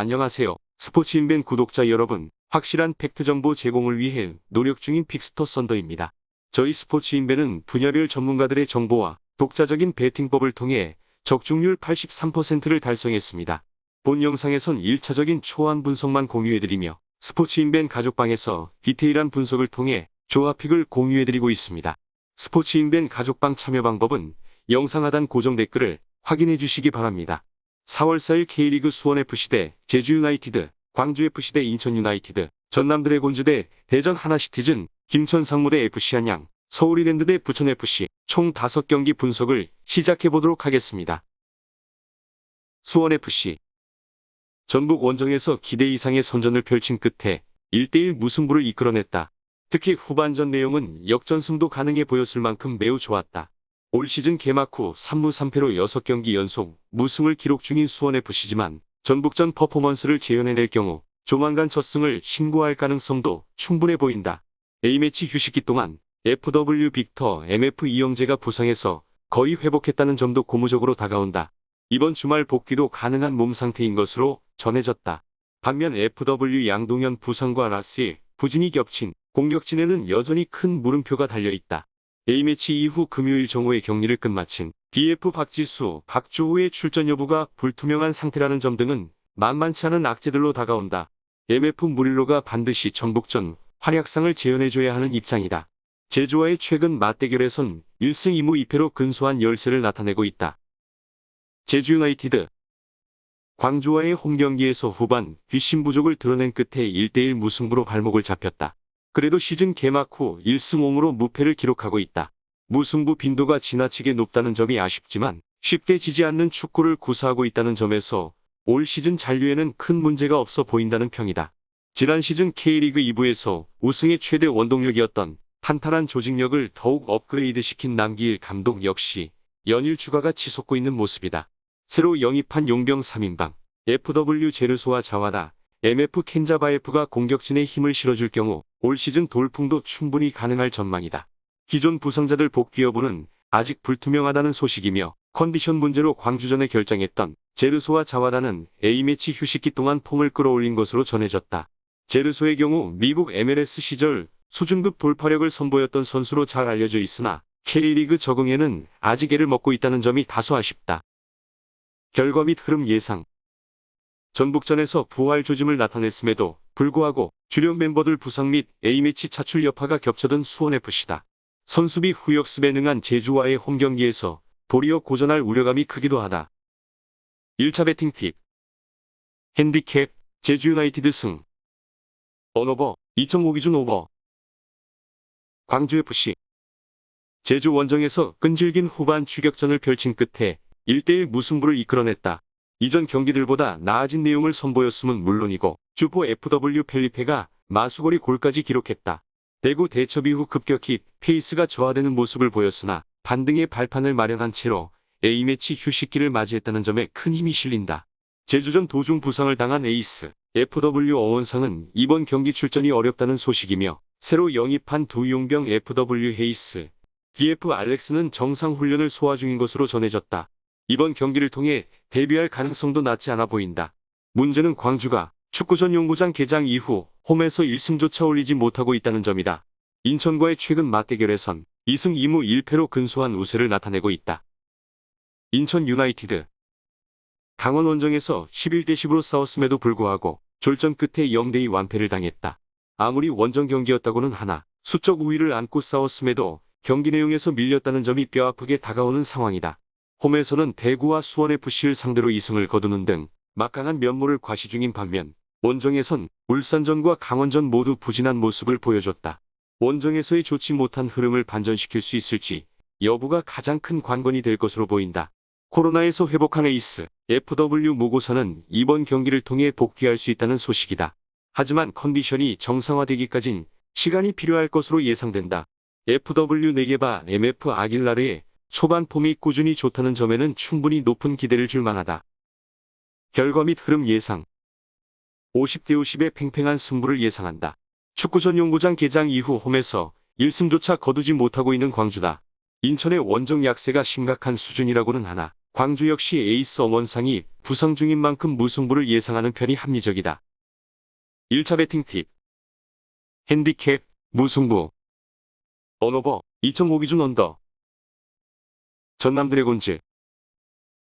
안녕하세요. 스포츠인벤 구독자 여러분, 확실한 팩트 정보 제공을 위해 노력 중인 픽스터 썬더입니다. 저희 스포츠인벤은 분야별 전문가들의 정보와 독자적인 베팅법을 통해 적중률 83%를 달성했습니다. 본 영상에선 1차적인 초안 분석만 공유해드리며 스포츠인벤 가족방에서 디테일한 분석을 통해 조합픽을 공유해드리고 있습니다. 스포츠인벤 가족방 참여 방법은 영상 하단 고정 댓글을 확인해 주시기 바랍니다. 4월 4일 K리그 수원FC 대 제주유나이티드, 광주FC 대 인천유나이티드, 전남드래곤즈 대 대전 하나시티즌, 김천상무 대 FC한양, 서울이랜드 대 부천FC 총 5경기 분석을 시작해보도록 하겠습니다. 수원FC 전북 원정에서 기대 이상의 선전을 펼친 끝에 1대1 무승부를 이끌어냈다. 특히 후반전 내용은 역전승도 가능해 보였을 만큼 매우 좋았다. 올 시즌 개막 후 3무 3패로 6경기 연속 무승을 기록 중인 수원FC지만 전북전 퍼포먼스를 재현해낼 경우 조만간 첫 승을 신고할 가능성도 충분해 보인다. A매치 휴식기 동안 FW 빅터 MF 이영재가 부상해서 거의 회복했다는 점도 고무적으로 다가온다. 이번 주말 복귀도 가능한 몸 상태인 것으로 전해졌다. 반면 FW 양동현 부상과 라스의 부진이 겹친 공격진에는 여전히 큰 물음표가 달려있다. A매치 이후 금요일 정오에 격리를 끝마친 DF 박지수, 박주호의 출전 여부가 불투명한 상태라는 점 등은 만만치 않은 악재들로 다가온다. MF 무릴로가 반드시 전북전 활약상을 재현해줘야 하는 입장이다. 제주와의 최근 맞대결에선 1승 2무 2패로 근소한 열세를 나타내고 있다. 제주유나이티드 광주와의 홈경기에서 후반 뒷심 부족을 드러낸 끝에 1대1 무승부로 발목을 잡혔다. 그래도 시즌 개막 후 1승 5무로 무패를 기록하고 있다. 무승부 빈도가 지나치게 높다는 점이 아쉽지만 쉽게 지지 않는 축구를 구사하고 있다는 점에서 올 시즌 잔류에는 큰 문제가 없어 보인다는 평이다. 지난 시즌 K리그 2부에서 우승의 최대 원동력이었던 탄탄한 조직력을 더욱 업그레이드시킨 남기일 감독 역시 연일 추가가 치솟고 있는 모습이다. 새로 영입한 용병 3인방 FW 제르소와 자와다, MF 켄자바에프가 공격진에 힘을 실어줄 경우 올 시즌 돌풍도 충분히 가능할 전망이다. 기존 부상자들 복귀 여부는 아직 불투명하다는 소식이며 컨디션 문제로 광주전에 결장했던 제르소와 자와다는 A매치 휴식기 동안 폼을 끌어올린 것으로 전해졌다. 제르소의 경우 미국 MLS 시절 수준급 돌파력을 선보였던 선수로 잘 알려져 있으나 K리그 적응에는 아직 애를 먹고 있다는 점이 다소 아쉽다. 결과 및 흐름 예상 전북전에서 부활 조짐을 나타냈음에도 불구하고 주력 멤버들 부상 및 A매치 차출 여파가 겹쳐든 수원FC다. 선수비 후역습에 능한 제주와의 홈경기에서 도리어 고전할 우려감이 크기도 하다. 1차 배팅 팁 핸디캡 제주유나이티드 승 언오버 2.5 기준 오버 광주FC 제주 원정에서 끈질긴 후반 추격전을 펼친 끝에 1대1 무승부를 이끌어냈다. 이전 경기들보다 나아진 내용을 선보였음은 물론이고 주포 FW 펠리페가 마수거리 골까지 기록했다. 대구 대첩 이후 급격히 페이스가 저하되는 모습을 보였으나 반등의 발판을 마련한 채로 A매치 휴식기를 맞이했다는 점에 큰 힘이 실린다. 제주전 도중 부상을 당한 에이스 FW 어원상은 이번 경기 출전이 어렵다는 소식이며 새로 영입한 두 용병 FW 헤이스, DF 알렉스는 정상 훈련을 소화 중인 것으로 전해졌다. 이번 경기를 통해 데뷔할 가능성도 낮지 않아 보인다. 문제는 광주가 축구전 용구장 개장 이후 홈에서 1승조차 올리지 못하고 있다는 점이다. 인천과의 최근 맞대결에선 2승 2무 1패로 근소한 우세를 나타내고 있다. 인천 유나이티드 강원 원정에서 11대 10으로 싸웠음에도 불구하고 졸전 끝에 0대2 완패를 당했다. 아무리 원정 경기였다고는 하나 수적 우위를 안고 싸웠음에도 경기 내용에서 밀렸다는 점이 뼈아프게 다가오는 상황이다. 홈에서는 대구와 수원FC를 상대로 2승을 거두는 등 막강한 면모를 과시 중인 반면 원정에선 울산전과 강원전 모두 부진한 모습을 보여줬다. 원정에서의 좋지 못한 흐름을 반전시킬 수 있을지 여부가 가장 큰 관건이 될 것으로 보인다. 코로나에서 회복한 에이스 FW 무고사는 이번 경기를 통해 복귀할 수 있다는 소식이다. 하지만 컨디션이 정상화되기까진 시간이 필요할 것으로 예상된다. FW 네게바 MF 아길라르의 초반 폼이 꾸준히 좋다는 점에는 충분히 높은 기대를 줄 만하다. 결과 및 흐름 예상 50대 50의 팽팽한 승부를 예상한다. 축구전 용구장 개장 이후 홈에서 1승조차 거두지 못하고 있는 광주다. 인천의 원정 약세가 심각한 수준이라고는 하나 광주 역시 에이스 엄원상이 부상 중인 만큼 무승부를 예상하는 편이 합리적이다. 1차 배팅 팁. 핸디캡, 무승부. 언오버, 2.5 기준 언더. 전남 드래곤즈.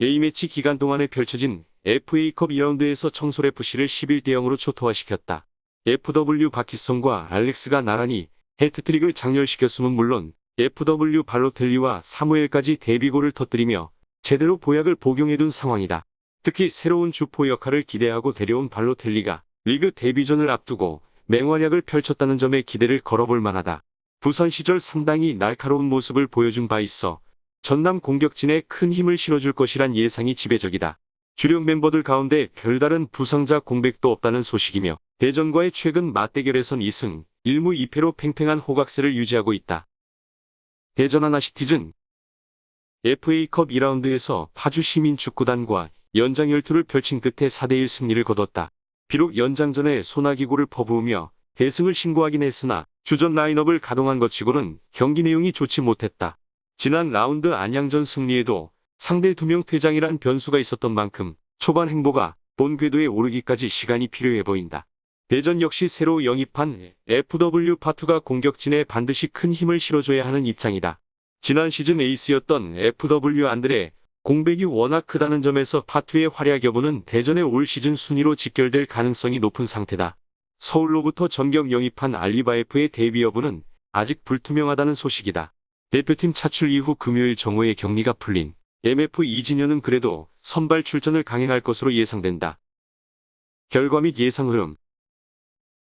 A매치 기간 동안에 펼쳐진 FA컵 2라운드에서 청솔FC를 11대 0으로 초토화시켰다. FW 박희성과 알렉스가 나란히 해트트릭을 장렬시켰음은 물론 FW 발로텔리와 사무엘까지 데뷔골을 터뜨리며 제대로 보약을 복용해둔 상황이다. 특히 새로운 주포 역할을 기대하고 데려온 발로텔리가 리그 데뷔전을 앞두고 맹활약을 펼쳤다는 점에 기대를 걸어볼 만하다. 부산 시절 상당히 날카로운 모습을 보여준 바 있어 전남 공격진에 큰 힘을 실어줄 것이란 예상이 지배적이다. 주력 멤버들 가운데 별다른 부상자 공백도 없다는 소식이며 대전과의 최근 맞대결에선 2승 1무 2패로 팽팽한 호각세를 유지하고 있다. 대전 하나시티즌. FA컵 2라운드에서 파주 시민축구단과 연장 열투를 펼친 끝에 4대1 승리를 거뒀다. 비록 연장전에 소나기골을 퍼부으며 대승을 신고하긴 했으나 주전 라인업을 가동한 것 치고는 경기 내용이 좋지 못했다. 지난 라운드 안양전 승리에도 상대 2명 퇴장이란 변수가 있었던 만큼 초반 행보가 본 궤도에 오르기까지 시간이 필요해 보인다. 대전 역시 새로 영입한 FW 파투가 공격진에 반드시 큰 힘을 실어줘야 하는 입장이다. 지난 시즌 에이스였던 FW 안드레 공백이 워낙 크다는 점에서 파투의 활약 여부는 대전의 올 시즌 순위로 직결될 가능성이 높은 상태다. 서울로부터 전격 영입한 알리바에프의 데뷔 여부는 아직 불투명하다는 소식이다. 대표팀 차출 이후 금요일 정오에 격리가 풀린 MF 이진현은 그래도 선발 출전을 강행할 것으로 예상된다. 결과 및 예상 흐름.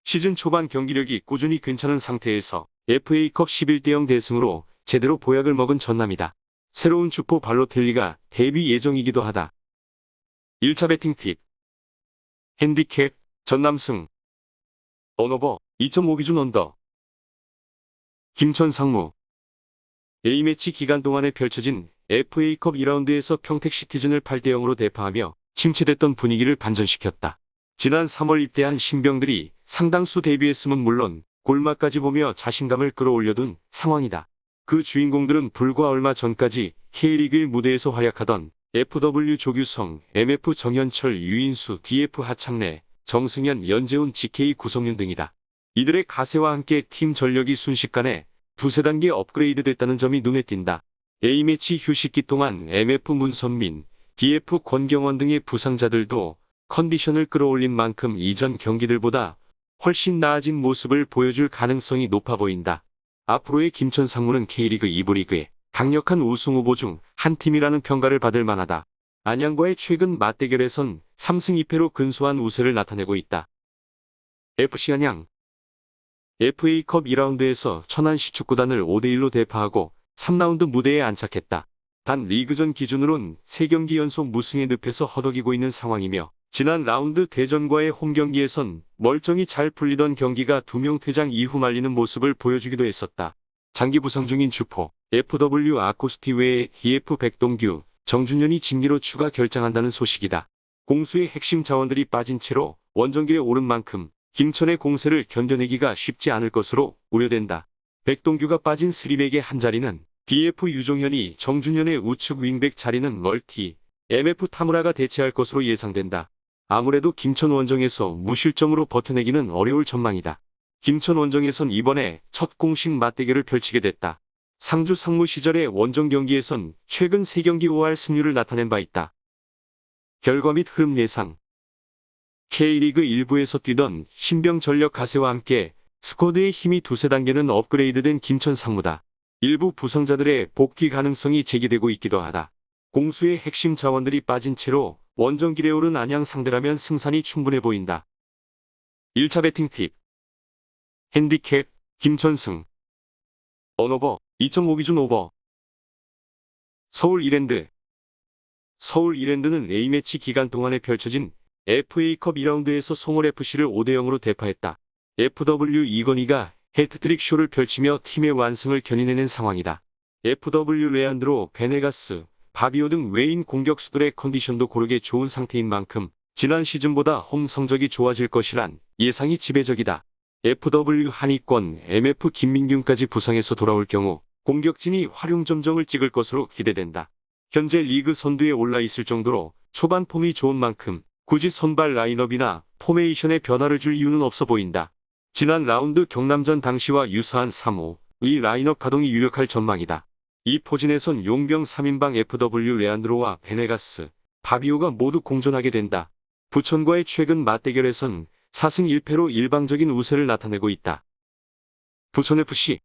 시즌 초반 경기력이 꾸준히 괜찮은 상태에서 FA컵 11대 0 대승으로 제대로 보약을 먹은 전남이다. 새로운 주포 발로텔리가 데뷔 예정이기도 하다. 1차 배팅 팁. 핸디캡, 전남승. 언오버, 2.5 기준 언더. 김천 상무. A매치 기간 동안에 펼쳐진 FA컵 2라운드에서 평택시티즌을 8대 0으로 대파하며 침체됐던 분위기를 반전시켰다. 지난 3월 입대한 신병들이 상당수 데뷔했음은 물론 골마까지 보며 자신감을 끌어올려둔 상황이다. 그 주인공들은 불과 얼마 전까지 K리그 1 무대에서 활약하던 FW 조규성, MF 정현철, 유인수, DF 하창래, 정승현, 연재훈, GK 구성윤 등이다. 이들의 가세와 함께 팀 전력이 순식간에 두세 단계 업그레이드 됐다는 점이 눈에 띈다. A매치 휴식기 동안 MF 문선민, DF 권경원 등의 부상자들도 컨디션을 끌어올린 만큼 이전 경기들보다 훨씬 나아진 모습을 보여줄 가능성이 높아 보인다. 앞으로의 김천 상무는 K리그 2부 리그의 강력한 우승 후보 중 한 팀이라는 평가를 받을 만하다. 안양과의 최근 맞대결에선 3승 2패로 근소한 우세를 나타내고 있다. FC 안양. FA컵 2라운드에서 천안시 축구단을 5대1로 대파하고 3라운드 무대에 안착했다. 단 리그전 기준으론 3경기 연속 무승의 늪에서 허덕이고 있는 상황이며 지난 라운드 대전과의 홈경기에선 멀쩡히 잘 풀리던 경기가 2명 퇴장 이후 말리는 모습을 보여주기도 했었다. 장기 부상 중인 주포 FW 아코스티 외에 DF 백동규, 정준현이 징계로 추가 결장한다는 소식이다. 공수의 핵심 자원들이 빠진 채로 원정길에 오른 만큼 김천의 공세를 견뎌내기가 쉽지 않을 것으로 우려된다. 백동규가 빠진 스리백의 한 자리는 DF 유종현이 정준현의 우측 윙백 자리는 멀티, MF 타무라가 대체할 것으로 예상된다. 아무래도 김천 원정에서 무실점으로 버텨내기는 어려울 전망이다. 김천 원정에선 이번에 첫 공식 맞대결을 펼치게 됐다. 상주 상무 시절의 원정 경기에선 최근 3경기 5할 승률을 나타낸 바 있다. 결과 및 흐름 예상. K리그 1부에서 뛰던 신병 전력 가세와 함께 스쿼드의 힘이 두세 단계는 업그레이드된 김천 상무다. 일부 부상자들의 복귀 가능성이 제기되고 있기도 하다. 공수의 핵심 자원들이 빠진 채로 원정길에 오른 안양 상대라면 승산이 충분해 보인다. 1차 배팅 팁. 핸디캡, 김천승. 언오버, 2.5 기준 오버. 서울 이랜드. 서울 이랜드는 A매치 기간 동안에 펼쳐진 FA컵 2라운드에서 송월FC를 5대 0으로 대파했다. FW 이건희가 해트트릭 쇼를 펼치며 팀의 완승을 견인해낸 상황이다. FW 레안드로, 베네가스, 바비오 등 외인 공격수들의 컨디션도 고르게 좋은 상태인 만큼 지난 시즌보다 홈 성적이 좋아질 것이란 예상이 지배적이다. FW 한희권, MF 김민균까지 부상에서 돌아올 경우 공격진이 활용점정을 찍을 것으로 기대된다. 현재 리그 선두에 올라 있을 정도로 초반 폼이 좋은 만큼 굳이 선발 라인업이나 포메이션에 변화를 줄 이유는 없어 보인다. 지난 라운드 경남전 당시와 유사한 3-5의 라인업 가동이 유력할 전망이다. 이 포진에선 용병 3인방 FW 레안드로와 베네가스, 바비오가 모두 공존하게 된다. 부천과의 최근 맞대결에선 4승 1패로 일방적인 우세를 나타내고 있다. 부천FC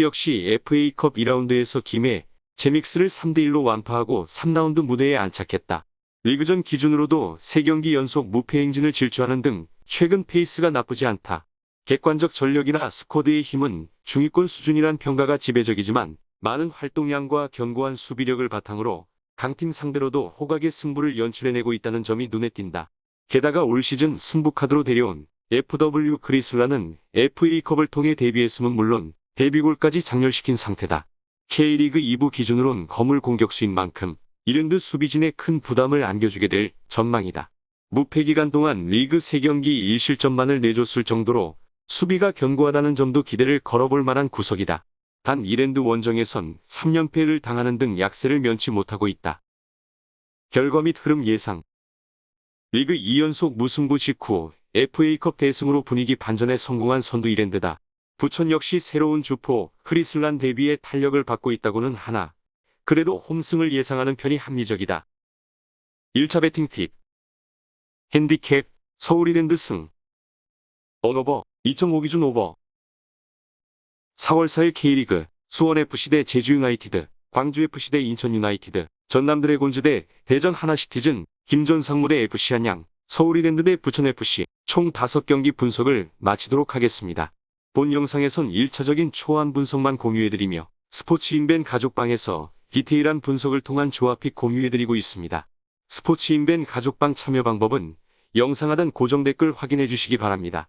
역시 FA컵 2라운드에서 김해, 제믹스를 3대1로 완파하고 3라운드 무대에 안착했다. 리그전 기준으로도 3경기 연속 무패 행진을 질주하는 등 최근 페이스가 나쁘지 않다. 객관적 전력이나 스쿼드의 힘은 중위권 수준이란 평가가 지배적이지만 많은 활동량과 견고한 수비력을 바탕으로 강팀 상대로도 호각의 승부를 연출해내고 있다는 점이 눈에 띈다. 게다가 올 시즌 승부카드로 데려온 FW 크리슬라는 FA컵을 통해 데뷔했음은 물론 데뷔골까지 장렬시킨 상태다. K리그 2부 기준으론 거물 공격수인 만큼 이랜드 수비진에 큰 부담을 안겨주게 될 전망이다. 무패 기간 동안 리그 3경기 1실점만을 내줬을 정도로 수비가 견고하다는 점도 기대를 걸어볼 만한 구석이다. 단 이랜드 원정에선 3연패를 당하는 등 약세를 면치 못하고 있다. 결과 및 흐름 예상. 리그 2연속 무승부 직후 FA컵 대승으로 분위기 반전에 성공한 선두 이랜드다. 부천 역시 새로운 주포 크리슬란 데뷔에 탄력을 받고 있다고는 하나 그래도 홈승을 예상하는 편이 합리적이다. 1차 배팅 팁. 핸디캡 서울 이랜드 승. 언오버 2.5 기준 오버. 4월 4일 K리그 수원FC 대 제주유나이티드, 광주FC 대 인천유나이티드, 전남드래곤즈 대 대전 하나시티즌, 김전상무 대 FC 안양, 서울이랜드 대 부천FC 총 5경기 분석을 마치도록 하겠습니다. 본 영상에선 1차적인 초안 분석만 공유해드리며 스포츠인벤 가족방에서 디테일한 분석을 통한 조합픽 공유해드리고 있습니다. 스포츠인벤 가족방 참여 방법은 영상 하단 고정 댓글 확인해 주시기 바랍니다.